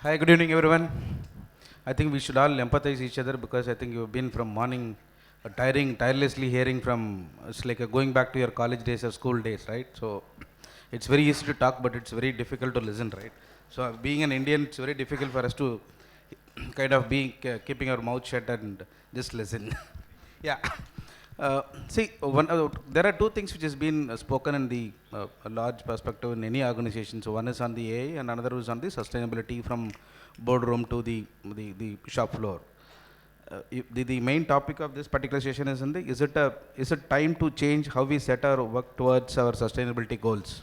Hi, good evening, everyone. I think we should all empathize each other because I think you've been from morning tirelessly hearing from, it's like going back to your college days or school days, right? So it's very easy to talk, but it's very difficult to listen, right? So being an Indian, it's very difficult for us to kind of be keeping our mouth shut and just listen. Yeah. See, there are two things which has been spoken in the a large perspective in any organization. So one is on the AI and another is on the sustainability from boardroom to the shop floor. The main topic of this particular session is is it time to change how we set our work towards our sustainability goals?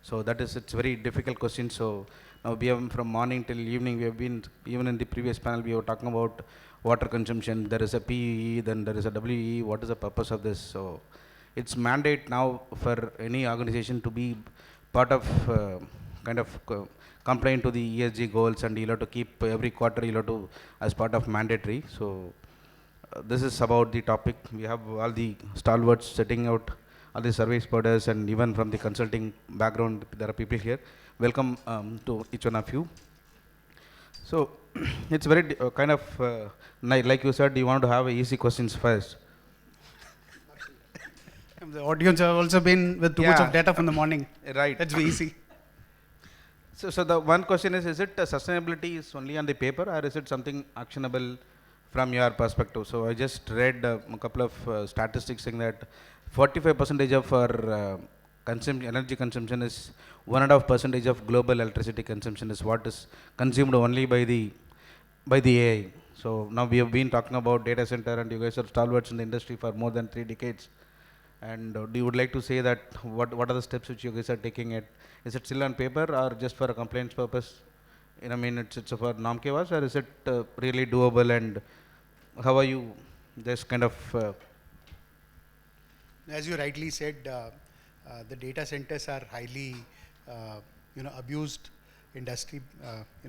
So that is, it's very difficult question. So now we have from morning till evening, we have been, even in the previous panel, we were talking about water consumption. There is a PE, then there is a WE. What is the purpose of this? So it's mandate now for any organization to be part of kind of complying to the E.S.G goals, and you'll have to keep every quarter, you'll have to as part of mandatory. So this is about the topic. We have all the stalwarts setting out, all the service providers, and even from the consulting background, there are people here. Welcome to each one of you. So it's very kind of like you said, you want to have easy questions first. The audience have also been with too much of data from the morning. Right. Let's be easy. So the one question is it sustainability is only on the paper, or is it something actionable from your perspective? So I just read a couple of statistics saying that 45% of our energy consumption is 1.5% of global electricity consumption is what is consumed only by the AI. So now we have been talking about data center, and you guys are stalwarts in the industry for more than 3 decades. And do you would like to say that what are the steps which you guys are taking? Is it still on paper or just for a compliance purpose? I mean, it's for norm kevas, or is it really doable? And how are you just kind of As you rightly said, the data centers are highly, abused industry.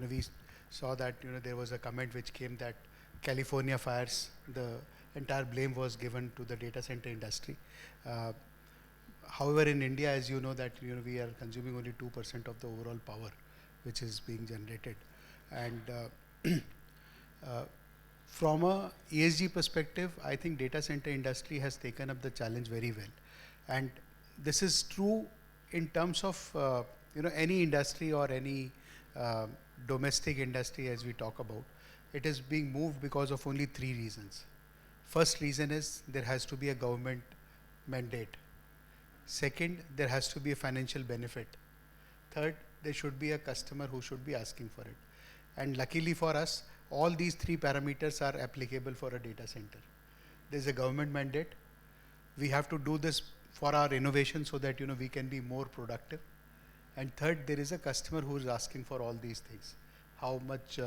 We saw that there was a comment which came that California fires, the entire blame was given to the data center industry. However, in India, as you know that we are consuming only 2% of the overall power which is being generated, and from a ESG perspective, I think data center industry has taken up the challenge very well, and this is true in terms of any industry or any domestic industry as we talk about. It is being moved because of only 3 reasons. First reason is there has to be a government mandate. Second, there has to be a financial benefit. Third, there should be a customer who should be asking for it. And luckily for us, all these 3 parameters are applicable for a data center. There's a government mandate. We have to do this for our innovation so that we can be more productive. And third, there is a customer who is asking for all these things. How much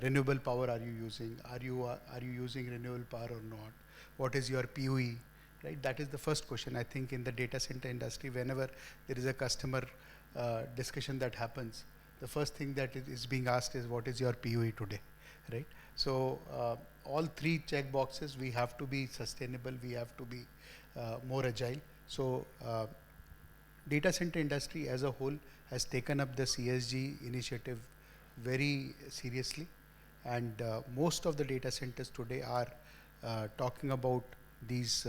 renewable power are you using? Are you using renewable power or not? What is your PUE? Right? That is the first question. I think in the data center industry, whenever there is a customer discussion that happens, the first thing that is being asked is what is your PUE today, right? So all 3 check boxes, we have to be sustainable, we have to be more agile. So data center industry as a whole has taken up this ESG initiative very seriously, and most of the data centers today are talking about these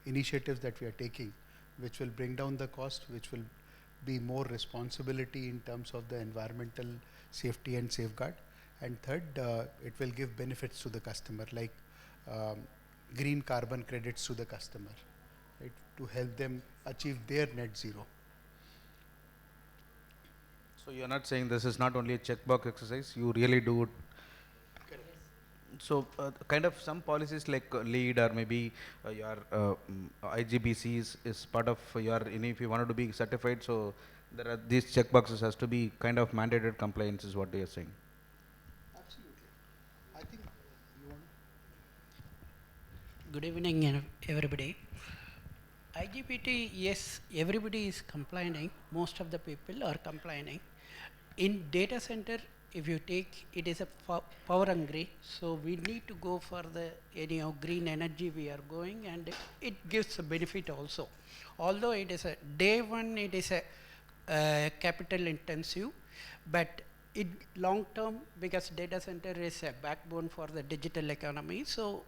initiatives that we are taking, which will bring down the cost, which will be more responsibility in terms of the environmental safety and safeguard. And third, it will give benefits to the customer, like green carbon credits to the customer, right, to help them achieve their net zero. So you're not saying this is not only a checkbox exercise, you really do it. So kind of some policies like lead, or maybe your IGBCs is part of your, if you wanted to be certified, so there are these checkboxes has to be kind of mandated compliance is what you're saying. Absolutely. I think you want. Good evening, everybody. IGBT, yes, everybody is complaining. Most of the people are complaining. In data center, if you take, it is a power hungry, so we need to go for the green energy we are going, and it gives a benefit also. Although it is a day one, it is a capital intensive, but long term, because data center is a backbone for the digital economy, so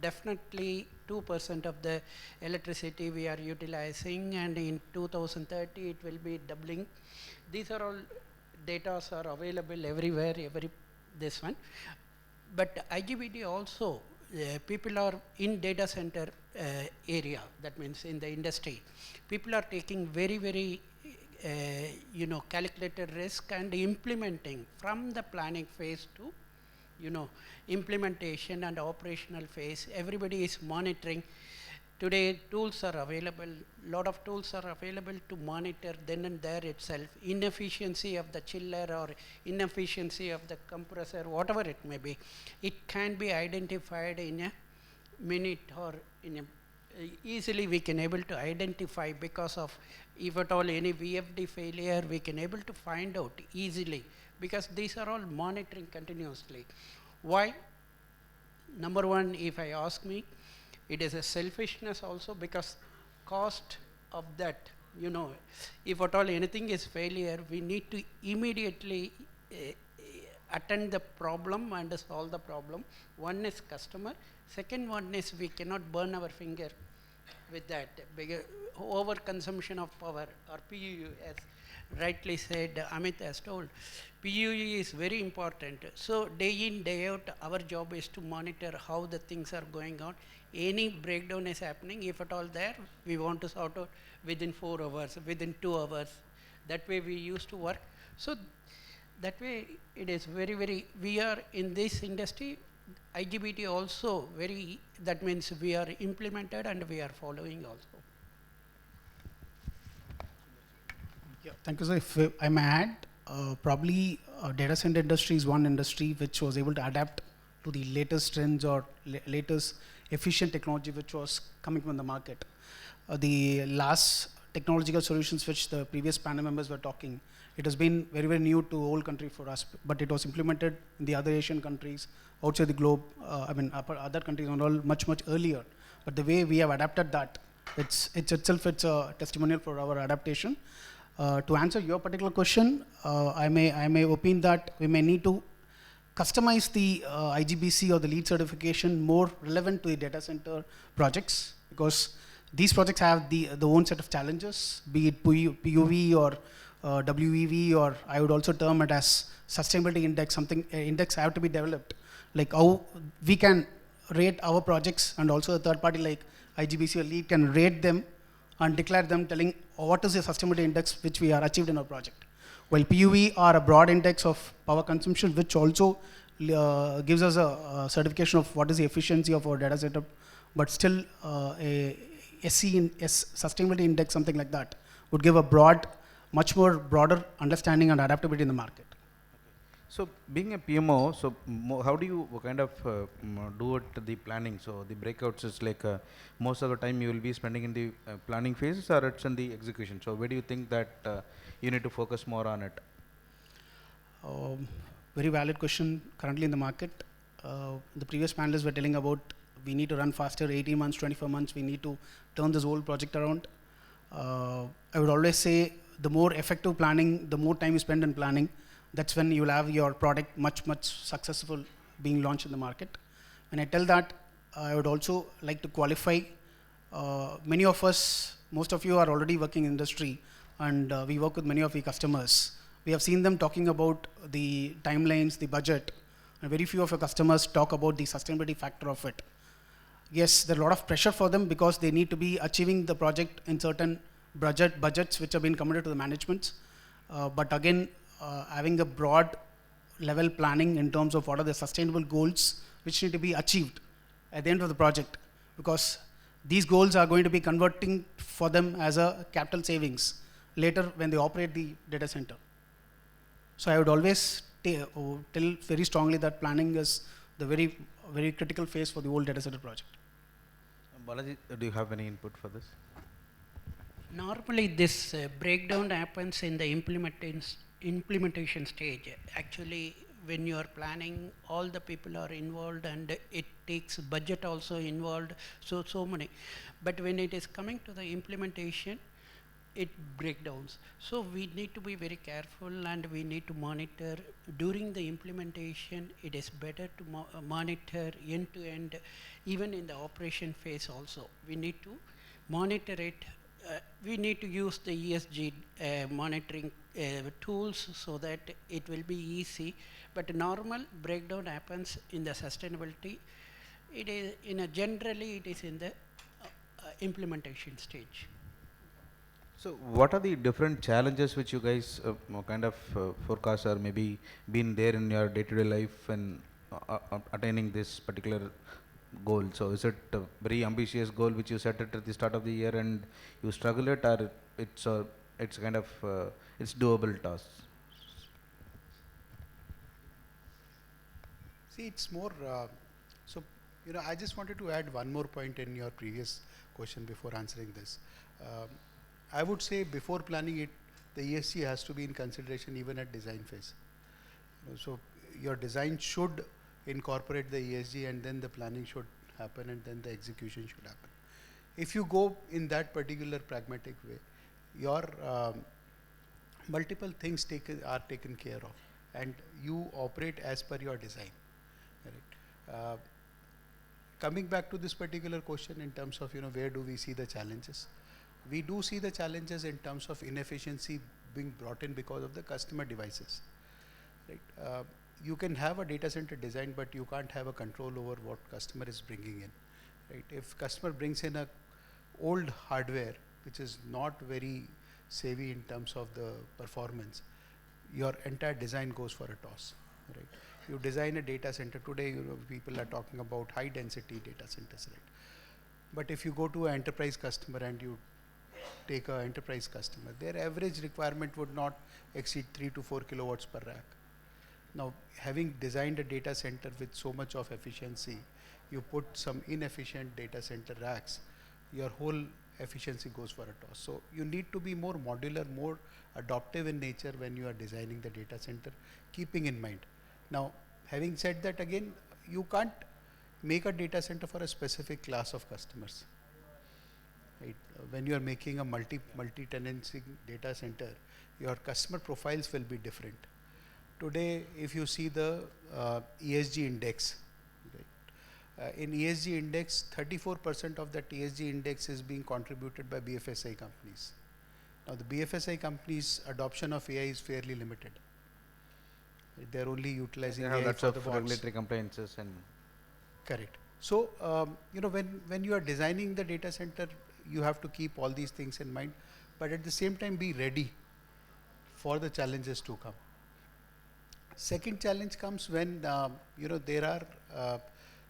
definitely 2% of the electricity we are utilizing, and in 2030 it will be doubling. These are all data are available everywhere, this one. But IGBT also, people are in data center area, that means in the industry, people are taking very calculated risk and implementing from the planning phase to implementation and operational phase. Everybody is monitoring. Today tools are available, lot of tools are available to monitor then and there itself inefficiency of the chiller or inefficiency of the compressor, whatever it may be. It can be identified in a minute, or in a easily we can able to identify, because of if at all any VFD failure, we can able to find out easily, because these are all monitoring continuously. Why? Number one, if I ask me, it is a selfishness also, because cost of that, if at all anything is failure, we need to immediately attend the problem and solve the problem. One is customer, second one is we cannot burn our finger with that, because over consumption of power, or PUE, as rightly said, Amit has told, PUE is very important. So day in, day out, our job is to monitor how the things are going on. Any breakdown is happening, if at all there, we want to sort out within 4 hours, within 2 hours. That way we used to work. So that way it is very, we are in this industry, IGBT also that means we are implemented and we are following also. Yeah, thank you, sir. If I may add, probably data center industry is one industry which was able to adapt to the latest trends or latest efficient technology which was coming from the market. The last technological solutions which the previous panel members were talking, it has been very new to whole country for us, but it was implemented in the other Asian countries, outside the globe, other countries and all much earlier. But the way we have adapted that, it's a testimonial for our adaptation. To answer your particular question, I may opine that we may need to customize the IGBC or the LEED certification more relevant to the data center projects, because these projects have the own set of challenges, be it PUV or WEV, or I would also term it as sustainability index. Something index have to be developed, like how we can rate our projects, and also a third party like IGBC or LEED can rate them and declare them, telling what is the sustainability index which we are achieved in our project. While PUV are a broad index of power consumption, which also gives us a certification of what is the efficiency of our data center, but still a sustainability index, something like that, would give a much more broader understanding and adaptability in the market. So being a PMO, so how do you kind of do it, the planning? So the breakouts is like most of the time you will be spending in the planning phases, or it's in the execution. So where do you think that you need to focus more on it? Very valid question currently in the market. The previous panelists were telling about we need to run faster, 18 months, 24 months, we need to turn this whole project around. I would always say the more effective planning, the more time you spend in planning, that's when you'll have your product much successful being launched in the market. When I tell that, I would also like to qualify, many of us, most of you are already working in industry, and we work with many of the customers. We have seen them talking about the timelines, the budget, and very few of your customers talk about the sustainability factor of it. Yes, there's a lot of pressure for them because they need to be achieving the project in certain budgets which have been committed to the management. But again, having a broad level planning in terms of what are the sustainable goals which need to be achieved at the end of the project, because these goals are going to be converting for them as a capital savings later when they operate the data center. So I would always tell very strongly that planning is the very critical phase for the whole data center project. Balaji, do you have any input for this? Normally this breakdown happens in the implementation stage. Actually, when you are planning, all the people are involved, and it takes budget also involved, so many. But when it is coming to the implementation, it breakdowns. So we need to be very careful and we need to monitor during the implementation. It is better to monitor end to end, even in the operation phase also. We need to monitor it. We need to use the E.S.G monitoring tools so that it will be easy. But normal breakdown happens in the sustainability. It is generally it is in the implementation stage. So what are the different challenges which you guys kind of forecast or maybe been there in your day-to-day life and attaining this particular goal? So is it a very ambitious goal which you set it at the start of the year and you struggle it, or it's kind of it's doable task? See, it's more, so, I just wanted to add one more point in your previous question before answering this. I would say before planning it, the E.S.G has to be in consideration even at design phase. So your design should incorporate the E.S.G and then the planning should happen and then the execution should happen. If you go in that particular pragmatic way, your multiple things are taken care of and you operate as per your design. Right. Coming back to this particular question in terms of where do we see the challenges, we do see the challenges in terms of inefficiency being brought in because of the customer devices. Right. You can have a data center design, but you can't have a control over what customer is bringing in. Right. If customer brings in a old hardware which is not very savvy in terms of the performance, your entire design goes for a toss. Right. You design a data center today, people are talking about high density data centers, right? But if you go to an enterprise customer and you take an enterprise customer, their average requirement would not exceed 3 to 4 kilowatts per rack. Now, having designed a data center with so much of efficiency, you put some inefficient data center racks, your whole efficiency goes for a toss. So you need to be more modular, more adaptive in nature when you are designing the data center, keeping in mind. Now, having said that, again, you can't make a data center for a specific class of customers. Right? When you are making a multi-tenancy data center, your customer profiles will be different. Today, if you see the E.S.G index, right? In E.S.G index, 34% of that E.S.G index is being contributed by BFSI companies. Now, the BFSI companies' adoption of AI is fairly limited. They're only utilizing AI lots for of the bots. regulatory compliances and Correct. So, when you are designing the data center, you have to keep all these things in mind, but at the same time be ready for the challenges to come. Second challenge comes when there are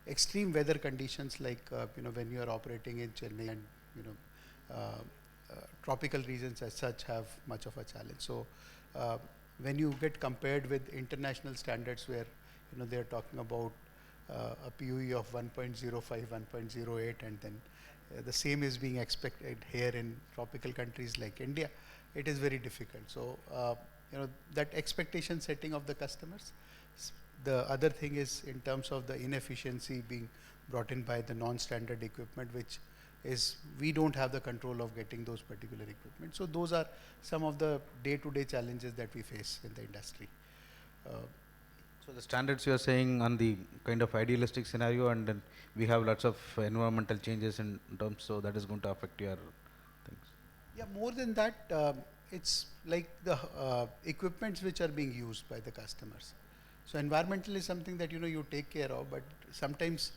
extreme weather conditions, like when you are operating in Chennai, and tropical regions as such have much of a challenge. So when you get compared with international standards where they are talking about a PUE of 1.05, 1.08, and then the same is being expected here in tropical countries like India, it is very difficult. So that expectation setting of the customers. The other thing is in terms of the inefficiency being brought in by the non-standard equipment, which is we don't have the control of getting those particular equipment. So those are some of the day-to-day challenges that we face in the industry. so the standards you are saying on the kind of idealistic scenario, and then we have lots of environmental changes in terms, so that is going to affect your things. Yeah, more than that, it's like the equipments which are being used by the customers. So environmental is something that you take care of, but sometimes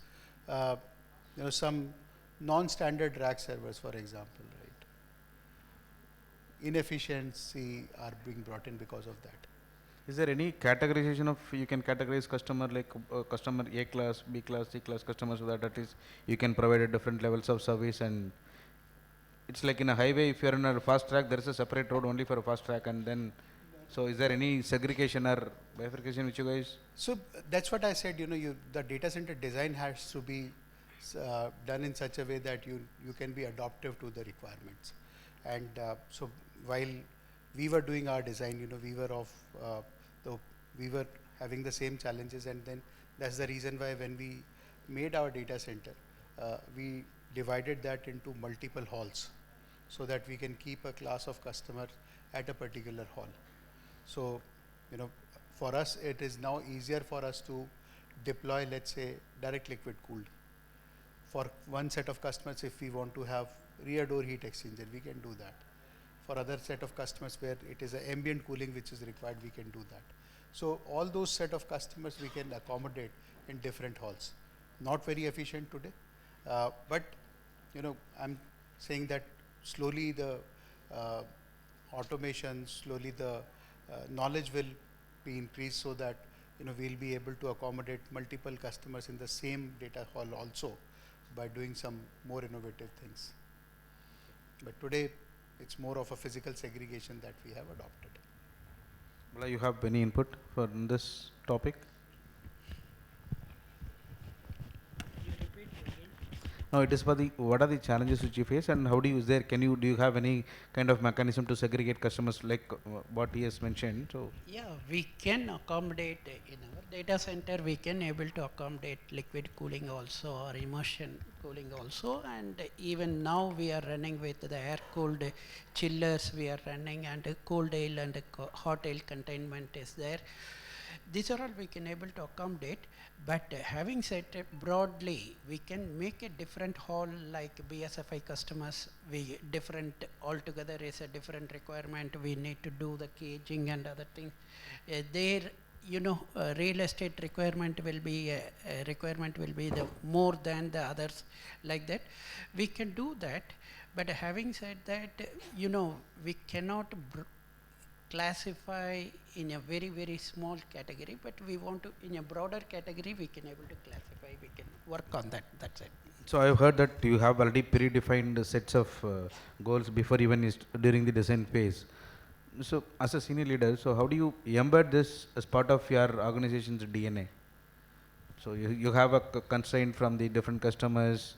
some non-standard rack servers, for example, right? Inefficiency are being brought in because of that. Is there any categorization of, you can categorize customer like customer A class, B class, C class customers, so that at least you can provide a different levels of service? And it's like in a highway, if you are in a fast track, there is a separate road only for a fast track, and then, so is there any segregation or bifurcation which you guys? So that's what I said, the data center design has to be done in such a way that you can be adaptive to the requirements. And so while we were doing our design, we were having the same challenges, and then that's the reason why when we made our data center, we divided that into multiple halls, so that we can keep a class of customer at a particular hall. So, for us, it is now easier for us to deploy, let's say, direct liquid cooled. For one set of customers, if we want to have rear door heat exchanger, we can do that. For other set of customers where it is an ambient cooling which is required, we can do that. So all those set of customers we can accommodate in different halls. Not very efficient today, but I'm saying that slowly the automation, slowly the knowledge will be increased so that we'll be able to accommodate multiple customers in the same data hall also by doing some more innovative things. But today it's more of a physical segregation that we have adopted. Well, you have any input for this topic? No, it is for the what are the challenges which you face, and how do you do you have any kind of mechanism to segregate customers like what he has mentioned? So Yeah, we can accommodate in our data center. We can able to accommodate liquid cooling also or immersion cooling also, and even now we are running with the air cooled chillers. We are running, and cold air and hot air containment is there. These are all we can able to accommodate, but having said it broadly, we can make a different hall like BSFI customers. We different altogether is a different requirement. We need to do the caging and other things. Their real estate requirement will be the more than the others like that. We can do that, but having said that, we cannot classify in a very, very small category, but we want to, in a broader category, we can able to classify, we can work on that, that's it. So I have heard that you have already predefined sets of goals before even during the design phase. So as a senior leader, so how do you embed this as part of your organization's DNA? So you have a constraint from the different customers,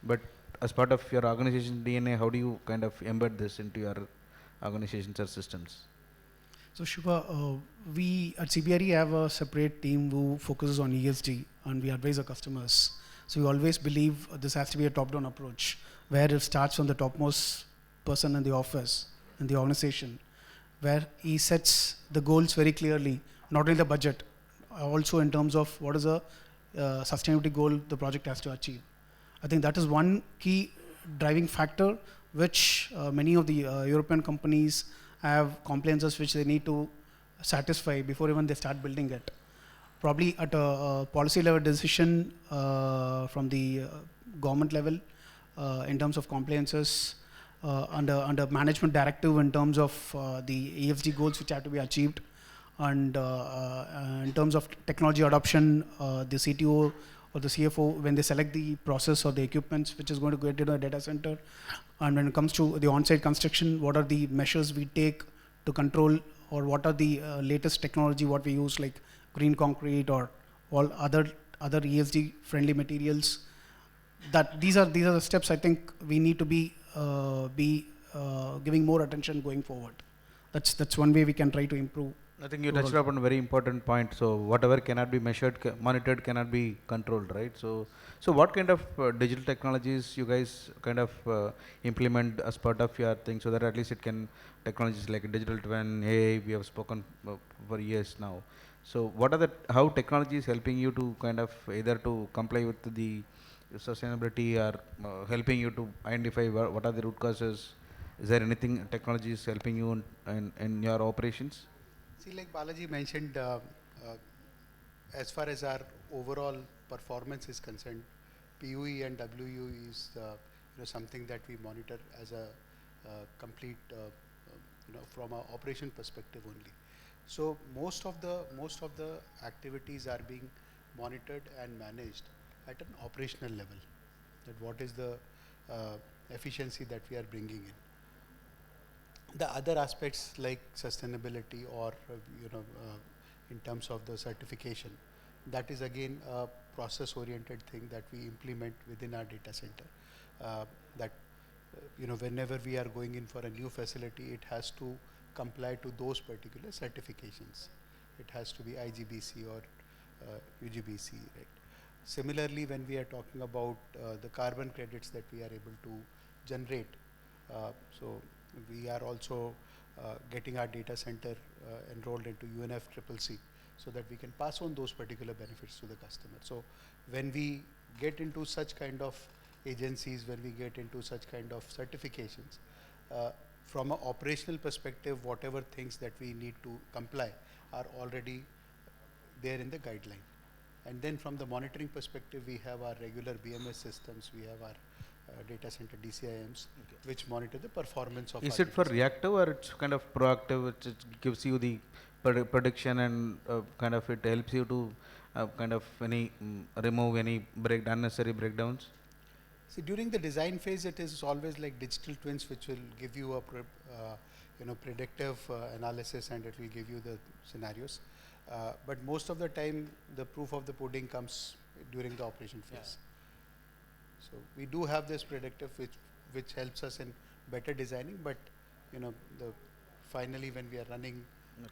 but as part of your organization's DNA, how do you kind of embed this into your organizations or systems? So Shiva, we at CBRE have a separate team who focuses on E.S.G and we advise our customers. So we always believe this has to be a top-down approach, where it starts from the topmost person in the office, in the organization, where he sets the goals very clearly, not only the budget, also in terms of what is the sustainability goal the project has to achieve. I think that is one key driving factor which many of the European companies have compliances which they need to satisfy before even they start building it. Probably at a policy level decision from the government level in terms of compliances, under management directive in terms of the E.S.G goals which have to be achieved, and in terms of technology adoption, the CTO or the CFO, when they select the process or the equipments which is going to go into a data center, and when it comes to the on-site construction, what are the measures we take to control, or what are the latest technology what we use, like green concrete or all other E.S.G friendly materials. That these are the steps I think we need to be giving more attention going forward. That's one way we can try to improve. I think you touched upon a very important point. So whatever cannot be measured, monitored, cannot be controlled, right? So what kind of digital technologies you guys kind of implement as part of your thing, so that at least it can, technologies like digital twin, AI, we have spoken for years now. So what are how technology is helping you to kind of either to comply with the sustainability, or helping you to identify what are the root causes? Is there anything technology is helping you in your operations? See, like Balaji mentioned, as far as our overall performance is concerned, PUE and WUE is something that we monitor as a complete, from an operation perspective only. So most of the activities are being monitored and managed at an operational level. That what is the efficiency that we are bringing in. The other aspects like sustainability or in terms of the certification, that is again a process-oriented thing that we implement within our data center. That whenever we are going in for a new facility, it has to comply to those particular certifications. It has to be IGBC or UGBC, right? Similarly, when we are talking about the carbon credits that we are able to generate, So we are also getting our data center enrolled into UNFCCC so that we can pass on those particular benefits to the customer. So when we get into such kind of agencies, when we get into such kind of certifications, from an operational perspective, whatever things that we need to comply are already there in the guideline. And then from the monitoring perspective, we have our regular BMS systems, we have our data center DCIMs, which monitor the performance of Is our it for data center. reactive or it's kind of proactive, which it gives you the prediction and kind of it helps you to kind of remove any unnecessary breakdowns? See, during the design phase, it is always like digital twins, which will give you a predictive analysis, and it will give you the scenarios. But most of the time, the proof of the pudding comes during the operation phase. So we do have this predictive, which helps us in better designing. But finally, when we are running,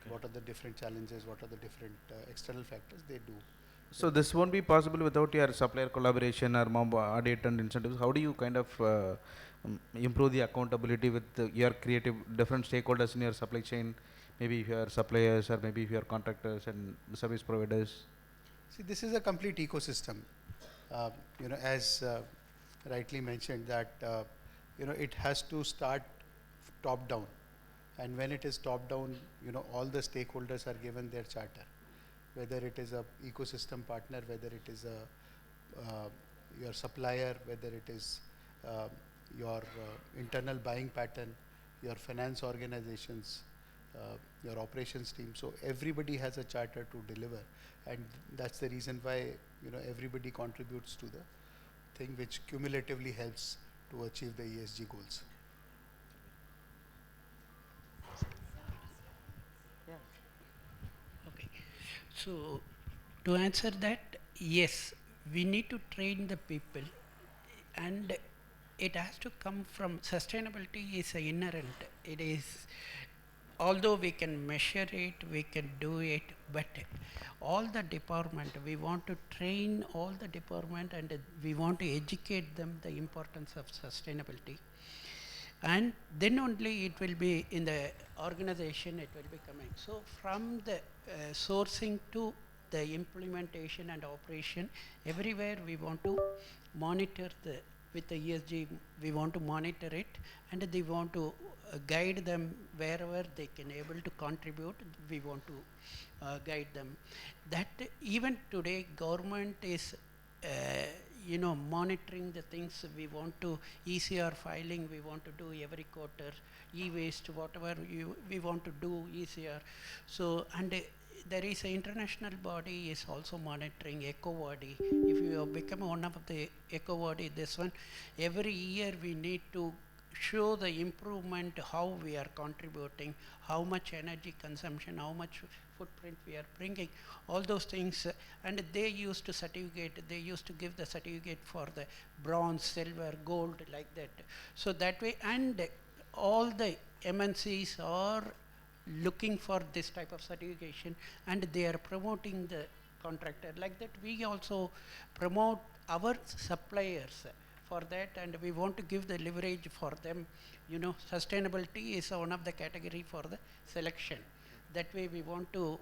what are the different challenges? What are the different external factors? They do. So this won't be possible without your supplier collaboration or audit and incentives. How do you kind of improve the accountability with your creative different stakeholders in your supply chain? Maybe your suppliers or maybe your contractors and service providers. See, this is a complete ecosystem. As rightly mentioned, that it has to start top down, and when it is top down, all the stakeholders are given their charter. Whether it is a ecosystem partner, whether it is your supplier, whether it is your internal buying pattern, your finance organizations, your operations team. So everybody has a charter to deliver, and that's the reason why everybody contributes to the thing, which cumulatively helps to achieve the E.S.G goals. Okay. So to answer that, yes, we need to train the people, and it has to come from sustainability is inherent. It is, although we can measure it, we can do it, but all the department, we want to train all the department, and we want to educate them the importance of sustainability. And then only it will be in the organization, it will be coming. So from the sourcing to the implementation and operation, everywhere we want to monitor with the E.S.G, we want to monitor it, and they want to guide them wherever they can able to contribute, we want to guide them. That even today government is monitoring the things. We want to ECR filing, we want to do every quarter, e-waste, whatever we want to do ECR. So, and there is an international body is also monitoring ECOWADI. If you have become one of the ECOWADI, this one, every year we need to show the improvement, how we are contributing, how much energy consumption, how much footprint we are bringing, all those things. And they used to certificate, they used to give the certificate for the bronze, silver, gold, like that. So that way, and all the MNCs are looking for this type of certification, and they are promoting the contractor. Like that, we also promote our suppliers for that, and we want to give the leverage for them. Sustainability is one of the category for the selection. That way we want to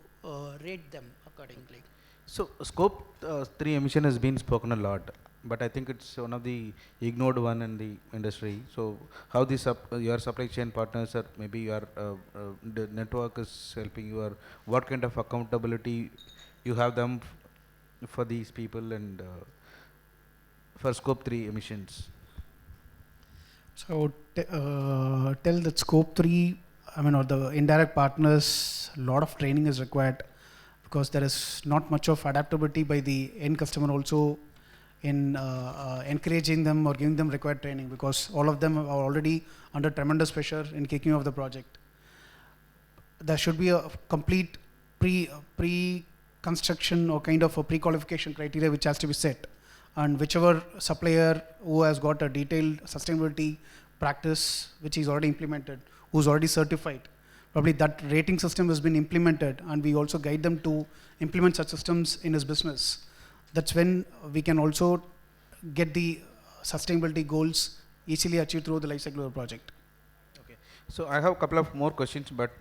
rate them accordingly. So scope 3 emission has been spoken a lot, but I think it's one of the ignored one in the industry. So how your supply chain partners or maybe your the network is helping you, or what kind of accountability you have them for these people and for scope 3 emissions? So tell that scope 3, or the indirect partners, a lot of training is required, because there is not much of adaptability by the end customer also in encouraging them or giving them required training, because all of them are already under tremendous pressure in kicking off the project. There should be a complete pre-construction or kind of a pre-qualification criteria which has to be set, and whichever supplier who has got a detailed sustainability practice which is already implemented, who's already certified, probably that rating system has been implemented, and we also guide them to implement such systems in his business. That's when we can also get the sustainability goals easily achieved through the life cycle of the project. So I have a couple of more questions, but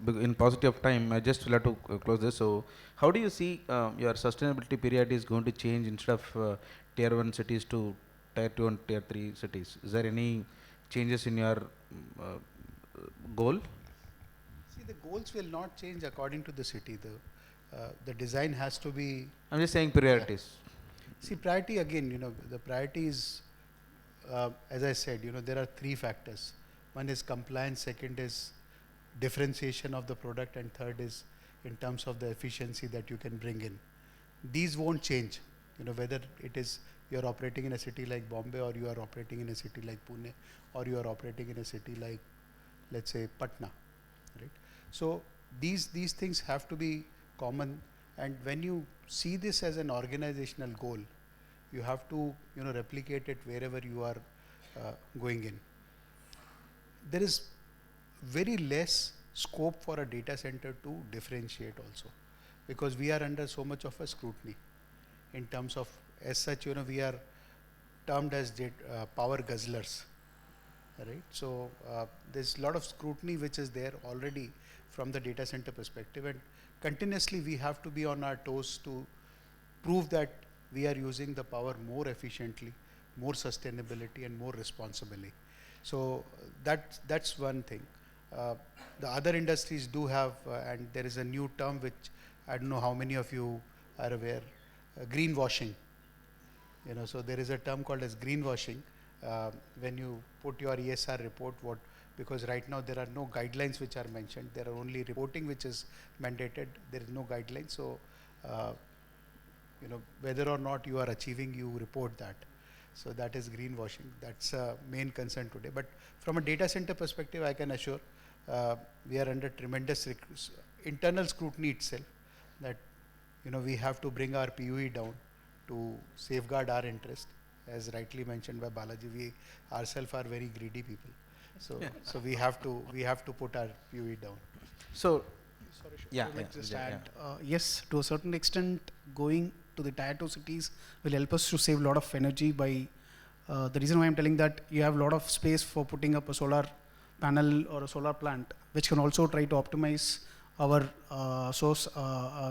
in paucity of time, I just will have to close this. So how do you see your sustainability period is going to change instead of tier 1 cities to tier 2 and tier 3 cities? Is there any changes in your uh, goal? See, the goals will not change according to the city. The design has to be. I'm just saying Yeah. priorities. See, priority again, the priority is, as I said, there are three factors. One is compliance, second is differentiation of the product, and third is in terms of the efficiency that you can bring in. These won't change, whether it is you're operating in a city like Bombay, or you are operating in a city like Pune, or you are operating in a city like, let's say, Patna, right? So these things have to be common, and when you see this as an organizational goal, you have to replicate it wherever you are going in. There is very less scope for a data center to differentiate also, because we are under so much of a scrutiny in terms of, as such, we are termed as power guzzlers, right? So there's a lot of scrutiny which is there already from the data center perspective, and continuously we have to be on our toes to prove that we are using the power more efficiently, more sustainability, and more responsibly. So that's one thing. The other industries do have, and there is a new term which I don't know how many of you are aware, greenwashing. So there is a term called as greenwashing. When you put your ESR report, because right now there are no guidelines which are mentioned. There are only reporting which is mandated. There is no guidelines. So whether or not you are achieving, you report that. So that is greenwashing. That's a main concern today. But from a data center perspective, I can assure we are under tremendous internal scrutiny itself, that we have to bring our PUE down to safeguard our interest. As rightly mentioned by Balaji, we ourselves are very greedy people. So so we have to put our PUE down. So Sorry, yeah, I would like yeah, just Vijay, add, yes, to a certain extent, going to the tier 2 cities will help us to save a lot of energy by, the reason why I'm telling that, you have a lot of space for putting up a solar panel or a solar plant, which can also try to optimize our source.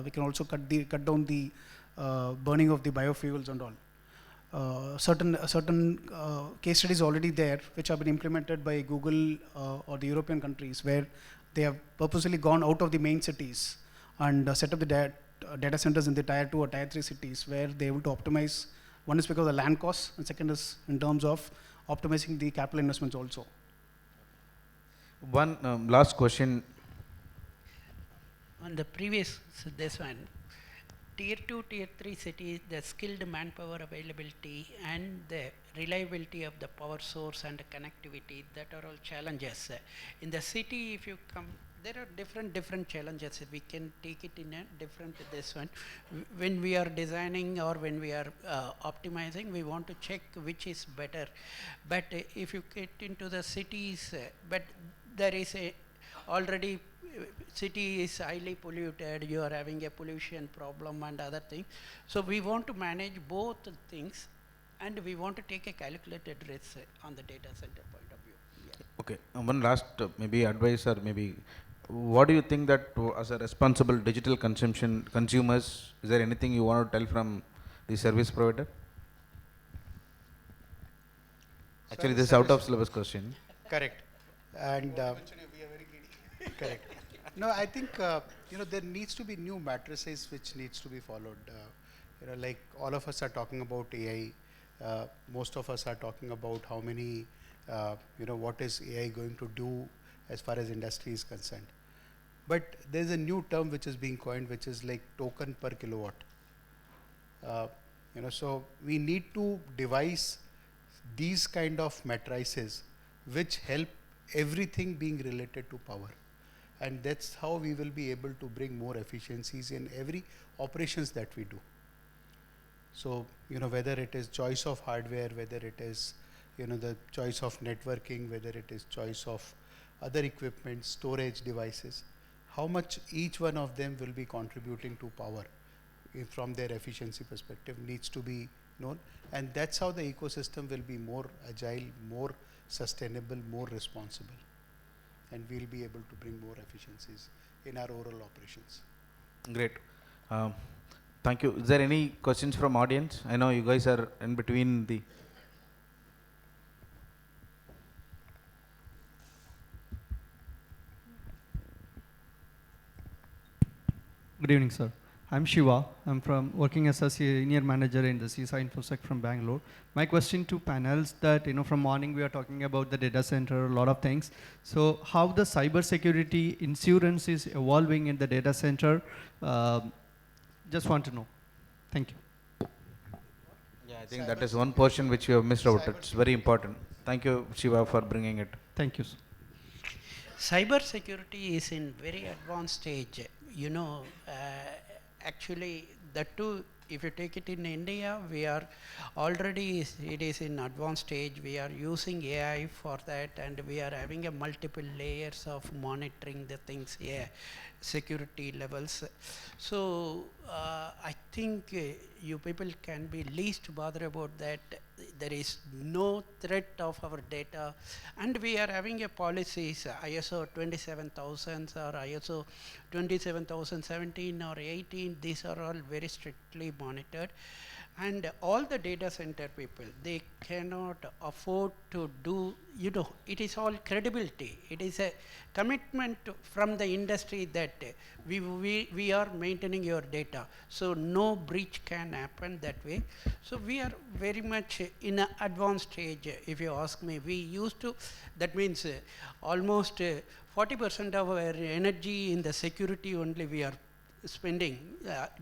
We can also cut down the burning of the biofuels and all. Certain case studies already there, which have been implemented by Google or the European countries, where they have purposely gone out of the main cities and set up the data centers in the tier 2 or tier 3 cities, where they're able to optimize. One is because of the land costs, and second is in terms of optimizing the capital investments also. one last question. On the previous, so this one, tier 2, tier 3 cities, the skilled manpower availability and the reliability of the power source and the connectivity, that are all challenges. In the city, if you come, there are different challenges. We can take it in a different, this one. When we are designing or when we are optimizing, we want to check which is better. But if you get into the cities, but there is a already city is highly polluted, you are having a pollution problem and other things. So we want to manage both things, and we want to take a calculated risk on the data center point of view. Yeah. Okay, one last maybe advice, or maybe what do you think that as a responsible digital consumers, is there anything you want to tell from the service provider? So Actually, as a this is out of service- syllabus question. Correct. And correct. No, I think there needs to be new matrices which needs to be followed. Like all of us are talking about AI. Most of us are talking about how many, what is AI going to do as far as industry is concerned. But there's a new term which is being coined, which is like token per kilowatt. So we need to devise these kind of matrices which help everything being related to power, and that's how we will be able to bring more efficiencies in every operations that we do. So whether it is choice of hardware, whether it is the choice of networking, whether it is choice of other equipment, storage devices, how much each one of them will be contributing to power from their efficiency perspective needs to be known, and that's how the ecosystem will be more agile, more sustainable, more responsible. and we'll be able to bring more efficiencies in our overall operations. Great. Um, Thank you. Is there any questions from audience? I know you guys are in between the. Good evening, sir. I'm Shiva. I'm from working as a senior manager in the CISA InfoSec from Bangalore. My question to panels that, from morning we are talking about the data center, a lot of things. So how the cyber security insurance is evolving in the data center? Just want to know. Thank you. Yeah, I think that is one portion which you have missed out. It's very important. Thank you, Shiva, for bringing it. Thank you, sir. Cyber security is in very advanced stage. Actually, that too, if you take it in India, we are already, it is in advanced stage. We are using AI for that, and we are having a multiple layers of monitoring the things, security levels. So I think you people can be least bothered about that. There is no threat of our data, and we are having a policies, ISO 27000 or ISO 27017 or 18. These are all very strictly monitored, and all the data center people, they cannot afford to do, it is all credibility. It is a commitment from the industry that we are maintaining your data, so no breach can happen that way. So we are very much in an advanced stage, if you ask me. We used to, that means almost 40% of our energy in the security only we are spending,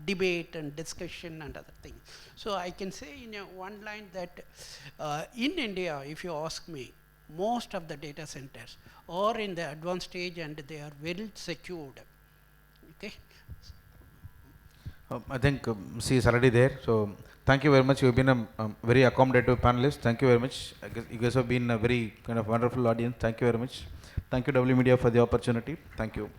debate and discussion and other things. So I can say in one line that in India, if you ask me, most of the data centers are in the advanced stage and they are well secured. Okay. I think she is already there. So thank you very much. You've been a very accommodative panelist. Thank you very much. I guess you guys have been a very kind of wonderful audience. Thank you very much. Thank you, W.Media, for the opportunity. Thank you.